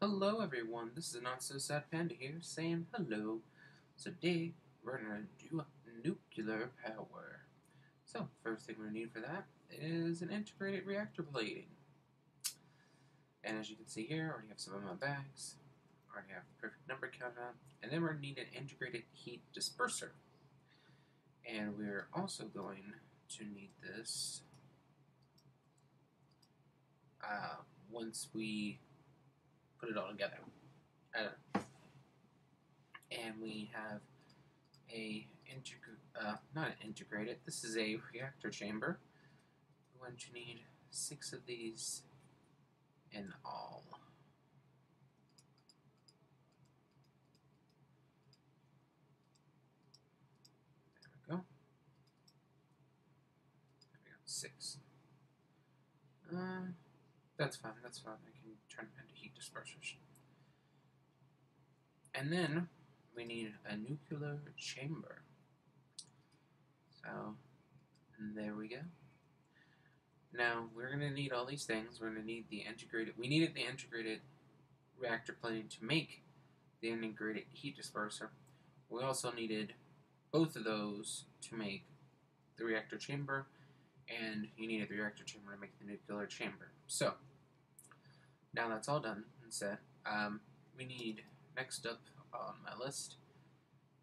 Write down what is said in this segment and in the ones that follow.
Hello everyone, this is TheNotSoSadPanda here, saying hello. So today, we're going to do nuclear power. So, first thing we're going to need for that is an integrated reactor plating. And as you can see here, I already have some of my bags. I already have the perfect number counted out. And then we're going to need an integrated heat disperser. And we're also going to need this once we put it all together. And we have not an integrated, this is a reactor chamber. We're going to need 6 of these in all. There we go. 6. That's fine, I can turn them into heat dispersers. And then we need a nuclear chamber. So, and there we go. Now, we're going to need all these things. We're going to need the integrated, we needed the integrated reactor plating to make the integrated heat disperser. We also needed both of those to make the reactor chamber, and you needed the reactor chamber to make the nuclear chamber. So, now that's all done and set, we need, next up on my list,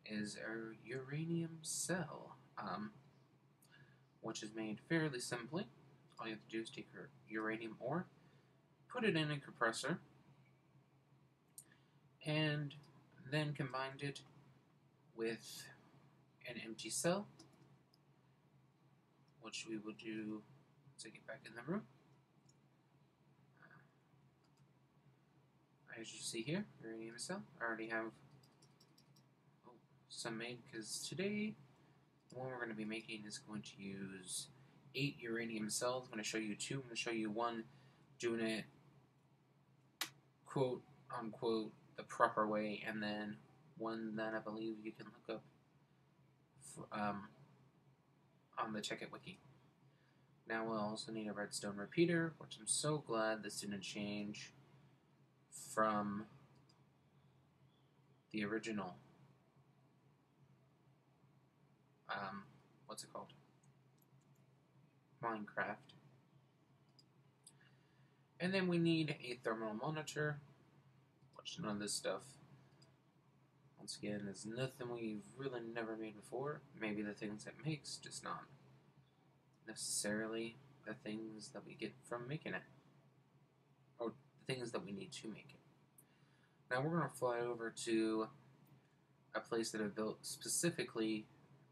is our uranium cell, which is made fairly simply. All you have to do is take your uranium ore, put it in a compressor, and then combine it with an empty cell, which we will do once I get back in the room. As you see here, uranium cell. I already have some made, because today the one we're going to be making is going to use 8 uranium cells. I'm going to show you 2. I'm going to show you one doing it quote unquote the proper way, and then one that I believe you can look up on the Tekkit wiki. Now we'll also need a redstone repeater, which I'm so glad this didn't change from the original what's it called? Minecraft. And then we need a thermal monitor, which none of this stuff, once again, is nothing we've really never made before. Maybe the things it makes, just not necessarily the things that we get from making it, or the things that we need to make it. Now we're going to fly over to a place that I've built specifically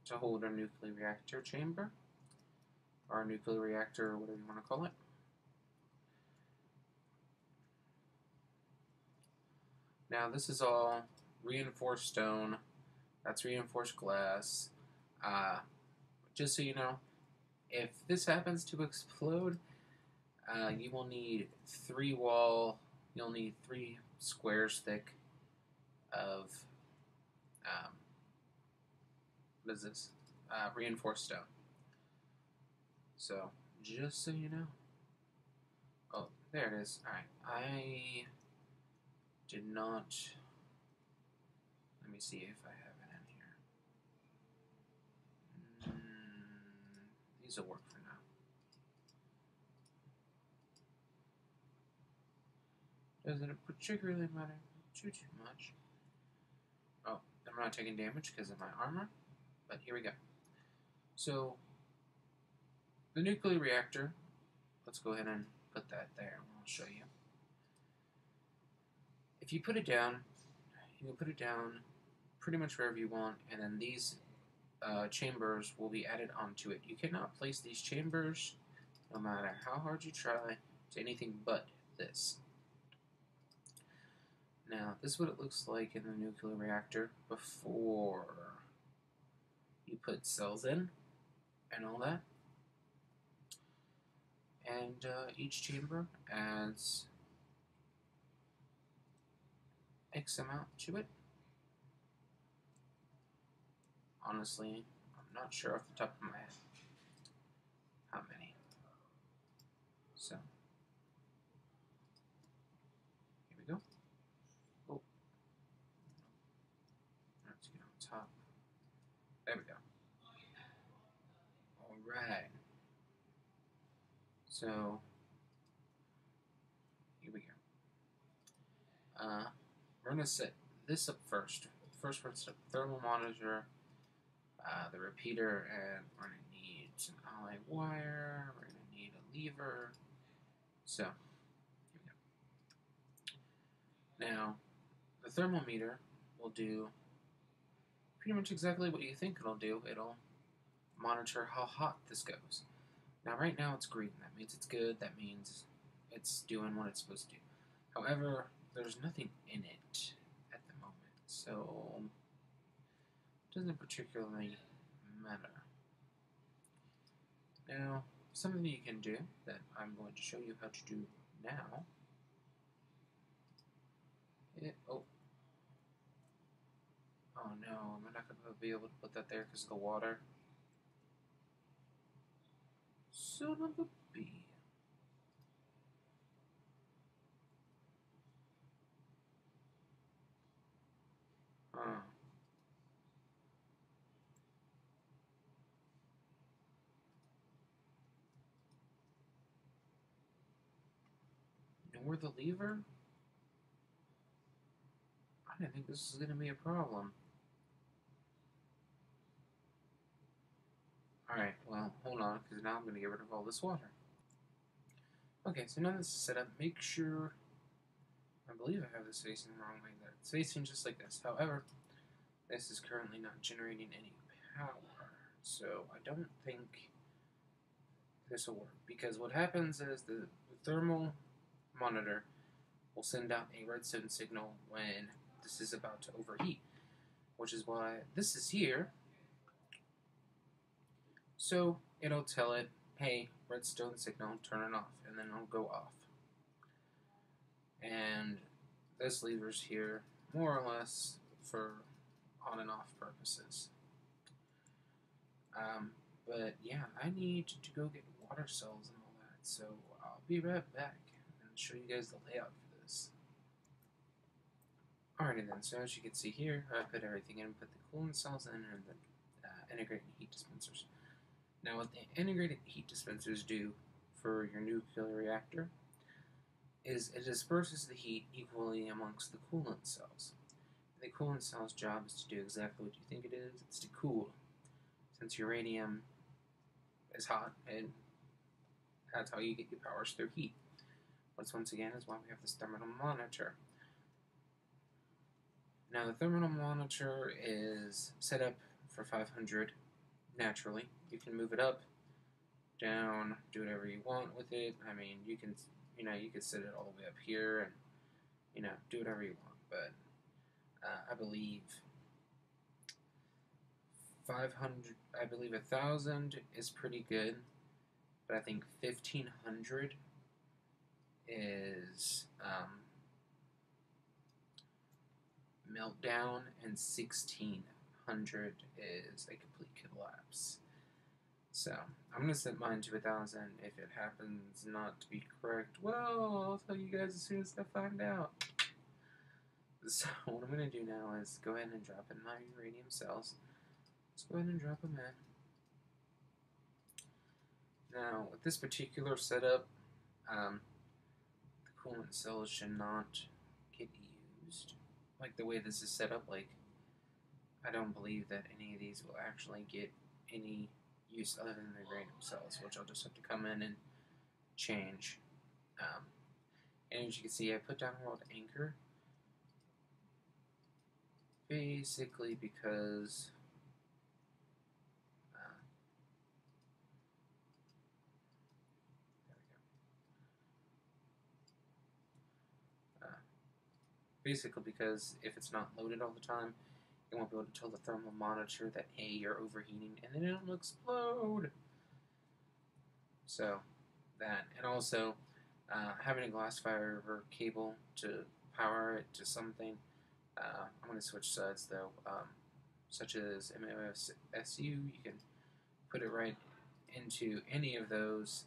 to hold our nuclear reactor chamber, or nuclear reactor, or whatever you want to call it. Now this is all reinforced stone, that's reinforced glass. Just so you know, if this happens to explode, you will need 3 squares thick of what is this? Reinforced stone. So, just so you know. Oh, there it is. Alright, I did not... Let me see if I have it in here. These will work for now. Doesn't particularly matter too much. Oh, I'm not taking damage because of my armor. But here we go. So, the nuclear reactor, let's go ahead and put that there, and I'll show you. If you put it down, you can put it down pretty much wherever you want, and then these chambers will be added onto it. You cannot place these chambers, no matter how hard you try, to anything but this. Now, this is what it looks like in the nuclear reactor before you put cells in and all that. And each chamber adds X amount to it. Honestly, I'm not sure off the top of my head how many. So, here we go. So here we go. We're going to set this up first. First, we're going to set up the thermal monitor, the repeater, and we're going to need some ally wire. We're going to need a lever. So, here we go. Now, the thermometer will do pretty much exactly what you think it'll do. It'll monitor how hot this goes. Now, right now it's green. That means it's good. That means it's doing what it's supposed to do. However, there's nothing in it at the moment, so it doesn't particularly matter. Now, something you can do that I'm going to show you how to do now. Oh no, I'm not going to be able to put that there because of the water. Son of a bee. Nor the lever? I didn't think this was going to be a problem. Alright, well, hold on, because now I'm going to get rid of all this water. Okay, so now this is set up. Make sure, I believe I have this facing the wrong way. It's facing just like this. However, this is currently not generating any power. So I don't think this will work. Because what happens is the thermal monitor will send out a redstone signal when this is about to overheat. Which is why this is here. So it'll tell it, hey, redstone signal, turn it off. And then it'll go off. And this lever's here more or less for on and off purposes. But yeah, I need to go get water cells and all that, so I'll be right back and show you guys the layout for this. Alrighty then, so as you can see here, I put everything in, put the coolant cells in, and the integrated heat dispensers. Now what the integrated heat dispensers do for your nuclear reactor is it disperses the heat equally amongst the coolant cells. The coolant cell's job is to do exactly what you think it is. It's to cool. Since uranium is hot, and that's how you get your powers through heat. Which once again is why we have this thermal monitor. Now the thermal monitor is set up for 500 naturally. You can move it up, down, do whatever you want with it. I mean, you can set it all the way up here and, do whatever you want. But I believe 500, I believe 1,000 is pretty good, but I think 1,500 is meltdown, and 1,600 is a complete collapse. So I'm gonna set mine to 1,000. If it happens not to be correct, well, I'll tell you guys as soon as I find out. So what I'm gonna do now is go ahead and drop in my uranium cells. Let's go ahead and drop them in. Now, with this particular setup, the coolant cells should not get used. Like the way this is set up, like, I don't believe that any of these will actually get any use other than the uranium cells, which I'll just have to come in and change. And as you can see, I put down world anchor, basically because if it's not loaded all the time, you won't be able to tell the thermal monitor that, hey, you're overheating, and then it'll explode. So, that. And also, having a glass fiber cable to power it to something. I'm going to switch sides, though. Such as MOSSU, you can put it right into any of those.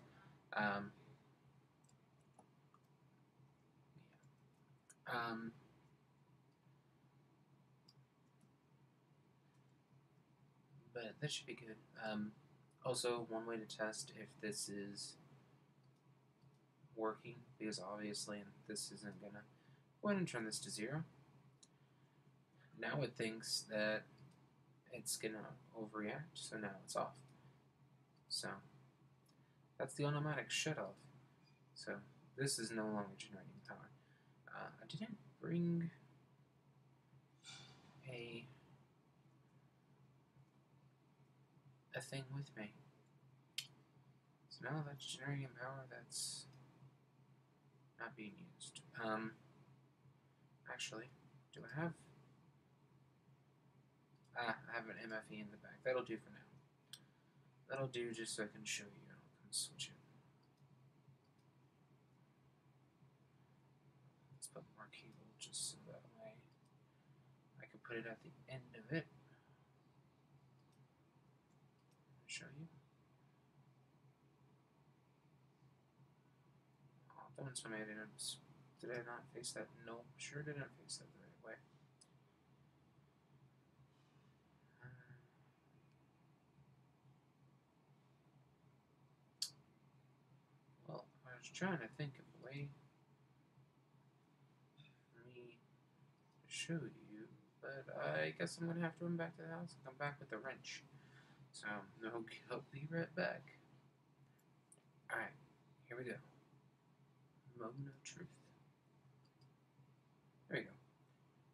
But that should be good. Also, one way to test if this is working because obviously this isn't gonna. Go ahead and turn this to 0. Now it thinks that it's gonna overreact, so now it's off. So that's the automatic shut off. So this is no longer generating power. I didn't bring a thing with me. So now that's generating power that's not being used. Actually, do I have? I have an MFE in the back. That'll do for now. That'll do just so I can show you. I'll come switch it. Let's put more cable just so that way I can put it at the end of it. Show you. Oh, don't tell me I didn't. Did I not face that? No, sure didn't face that the right way. Well, I was trying to think of a way for me to show you, but I guess I'm gonna have to run back to the house and come back with a wrench. So, I'll be right back. Alright, here we go. Moment of truth. There we go.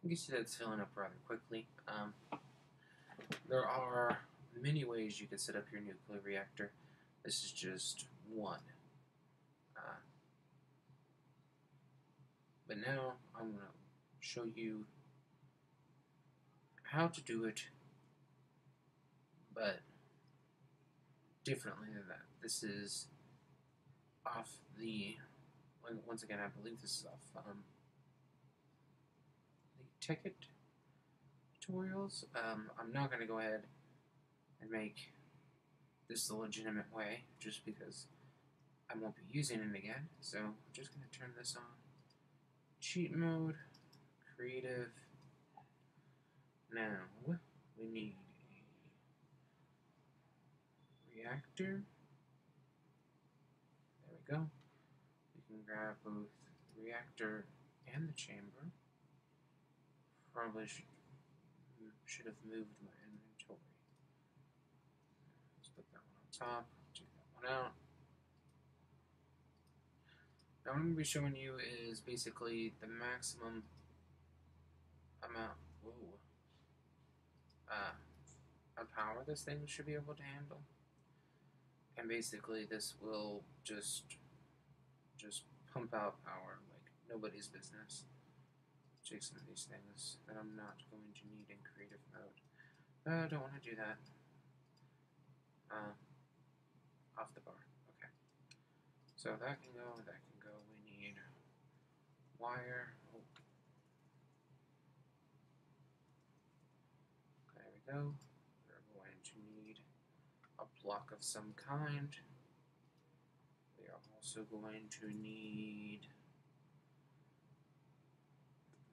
You can see that it's filling up rather quickly. There are many ways you can set up your nuclear reactor. This is just one. But now I'm going to show you how to do it, but differently than that. This is off the, once again, I believe this is off the Tekkit tutorials. I'm not going to go ahead and make this the legitimate way, just because I won't be using it again. So I'm just going to turn this on. Cheat mode, creative. Now we need a reactor. There we go. We can grab both the reactor and the chamber. Probably should have moved my inventory. Let's put that one on top, take that one out. Now what I'm going to be showing you is basically the maximum amount of power this thing should be able to handle. And basically this will just pump out power like nobody's business. Take some of these things that I'm not going to need in creative mode. I don't want to do that. Off the bar. Okay. So that can go, that can go. We need wire. Oh. There we go. We're going to need a block of some kind. We are also going to need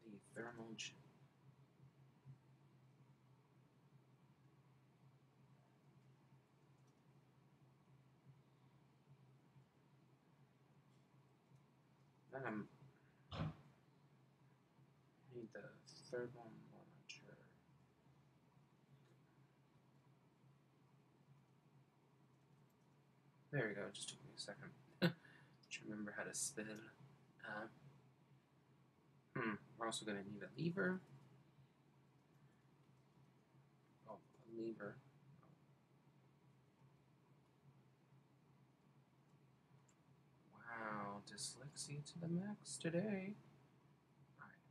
the thermal need the thermal monitor. There we go, just took me a second to remember how to spin. We're also going to need a lever. Oh, a lever. Wow, dyslexia to the max today. Alright.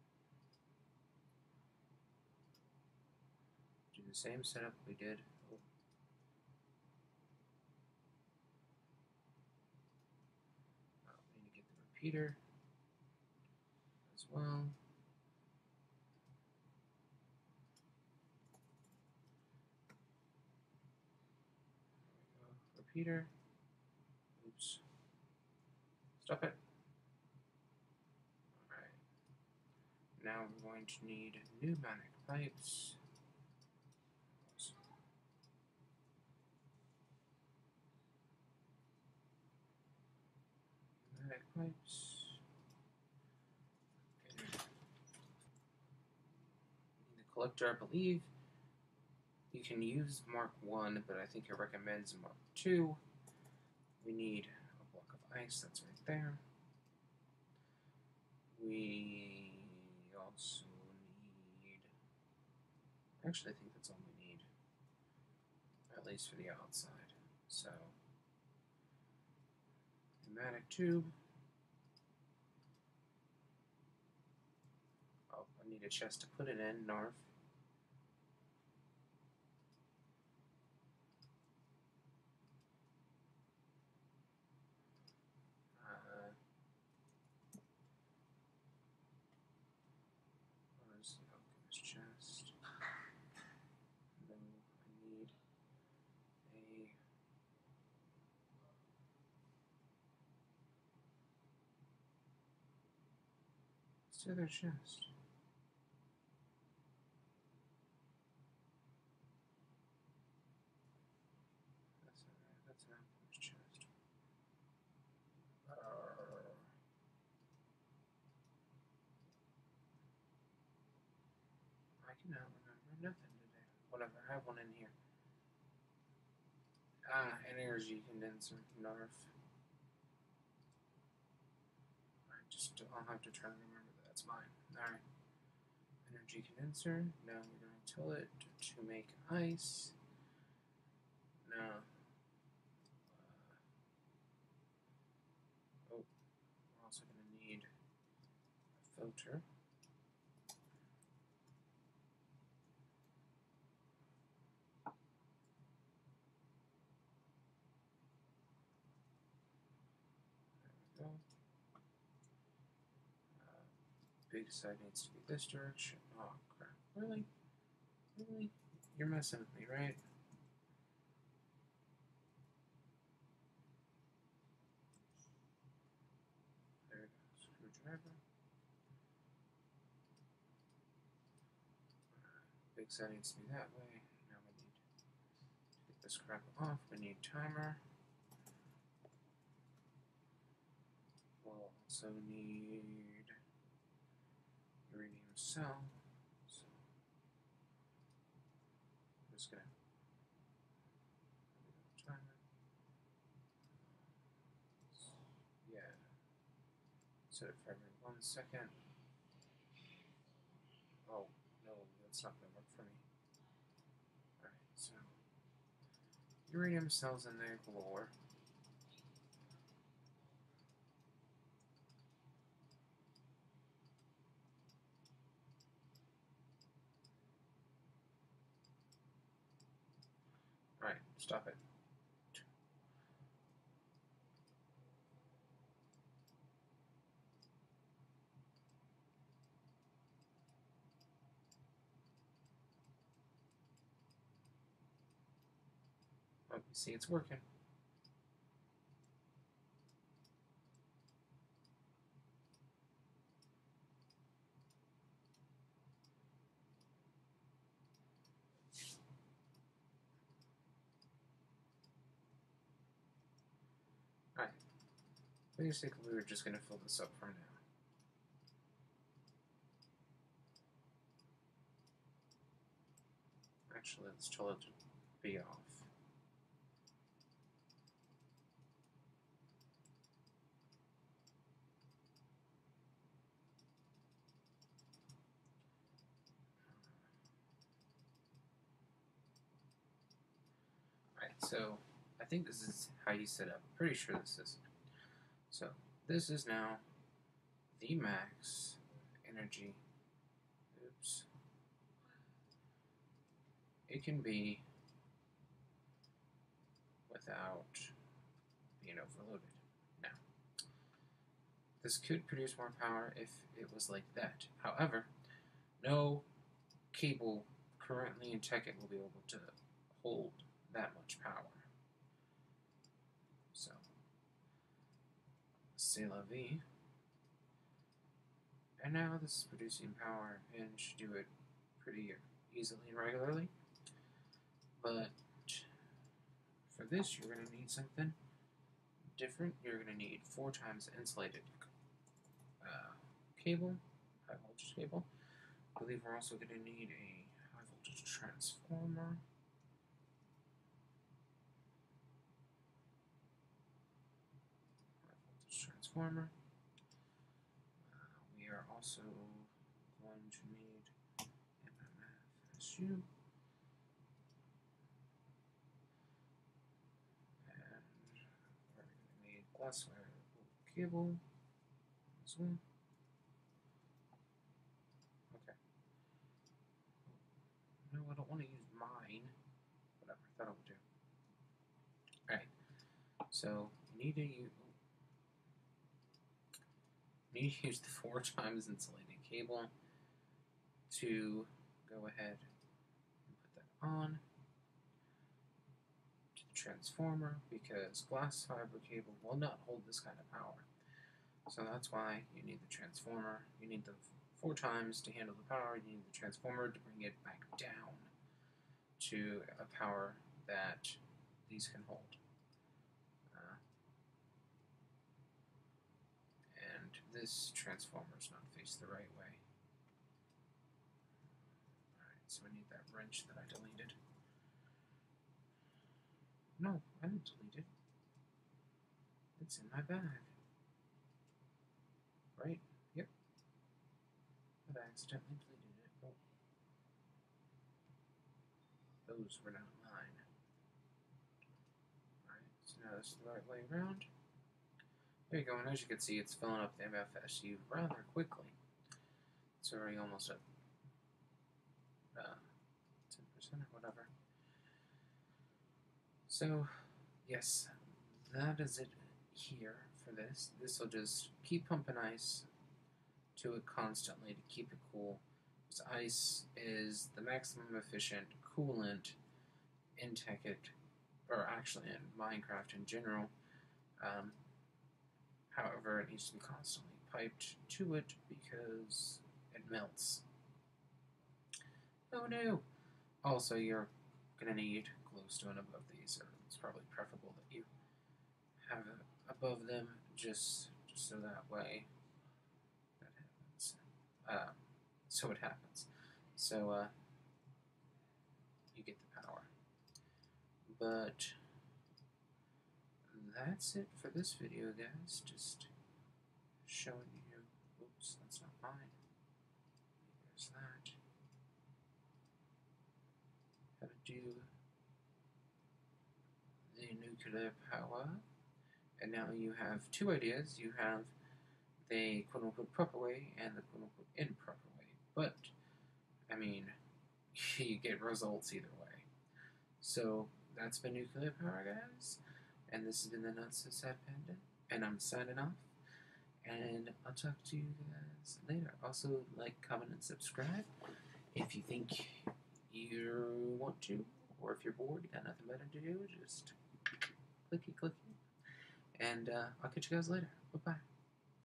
Do the same setup we did. Oh. We need to get the repeater as well. Repeater. Oops. Stop it. Alright. Now we're going to need pneumatic pipes. Pneumatic pipes. The collector, I believe you can use Mark 1, but I think it recommends Mark 2. We need a block of ice, that's right there. We also need, actually I think that's all we need, at least for the outside. So, pneumatic tube. Oh, I need a chest to put it in, Narf. Where's the alchemist chest? No, I need a... What's the other chest? That's an alchemist chest. I cannot remember nothing today. Whatever, I have one in here. Ah, an energy condenser, Narf. I'll have to try to remember that. That's mine. Alright. Energy condenser. Now we're going to tell it to make ice. Now, we're also going to need a filter. There we go. Big side needs to be this direction. Oh, crap. Really? Really? You're messing with me, right? There we go. Screwdriver. Big side needs to be that way. Now we need to get this crap off. We need timer. We'll also need uranium cell. So I'm just gonna timer. Yeah. Set it for every 1 second. Oh no, that's not gonna work for me. Alright, so uranium cells in there galore. Alright, stop it. Oh, you see it's working. Alright. Basically, we're just going to fill this up from now. Actually, let's tell it to be off. Alright, so I think this is how you set up. Pretty sure this is. So this is now the max energy. Oops. It can be without being overloaded. Now, this could produce more power if it was like that. However, no cable currently in Tekkit will be able to hold that much power. So, c'est la vie. And now this is producing power and should do it pretty easily and regularly. But for this, you're going to need something different. You're going to need 4 times insulated cable, high voltage cable. I believe we're also going to need a high voltage transformer. We are also going to need MMFSU. And we're going to need glass wire cable as well. Okay. No, I don't want to use mine. Whatever, I thought I would do. Alright. So you need to use the 4 times insulated cable to go ahead and put that on to the transformer, because glass fiber cable will not hold this kind of power. So that's why you need the transformer. You need the 4 times to handle the power. You need the transformer to bring it back down to a power that these can hold. This transformer is not faced the right way. Alright, so we need that wrench that I deleted. No, I didn't delete it. It's in my bag. Right? Yep. But I accidentally deleted it. Oh. Those were not mine. Alright, so now this is the right way around. There you go, and as you can see, it's filling up the MFSU rather quickly. It's already almost at 10% or whatever. So, yes, that is it here for this. This will just keep pumping ice to it constantly to keep it cool. Because ice is the maximum efficient coolant in Tekkit, or actually in Minecraft in general. However, it needs to be constantly piped to it because it melts. Oh no! Also, you're going to need glowstone above these, or it's probably preferable that you have it above them just so that way that happens. So it happens. So, you get the power. But that's it for this video, guys. Just showing you. Oops, that's not mine. There's that. How to do the nuclear power. And now you have 2 ideas. You have the quote-unquote proper way and the quote-unquote improper way. But, I mean, you get results either way. So, that's been nuclear power, guys. And this has been the TheNotSoSadPanda, and I'm signing off, and I'll talk to you guys later. Also, like, comment, and subscribe if you think you want to, or if you're bored, you got nothing better to do, just clicky, and I'll catch you guys later. Bye-bye.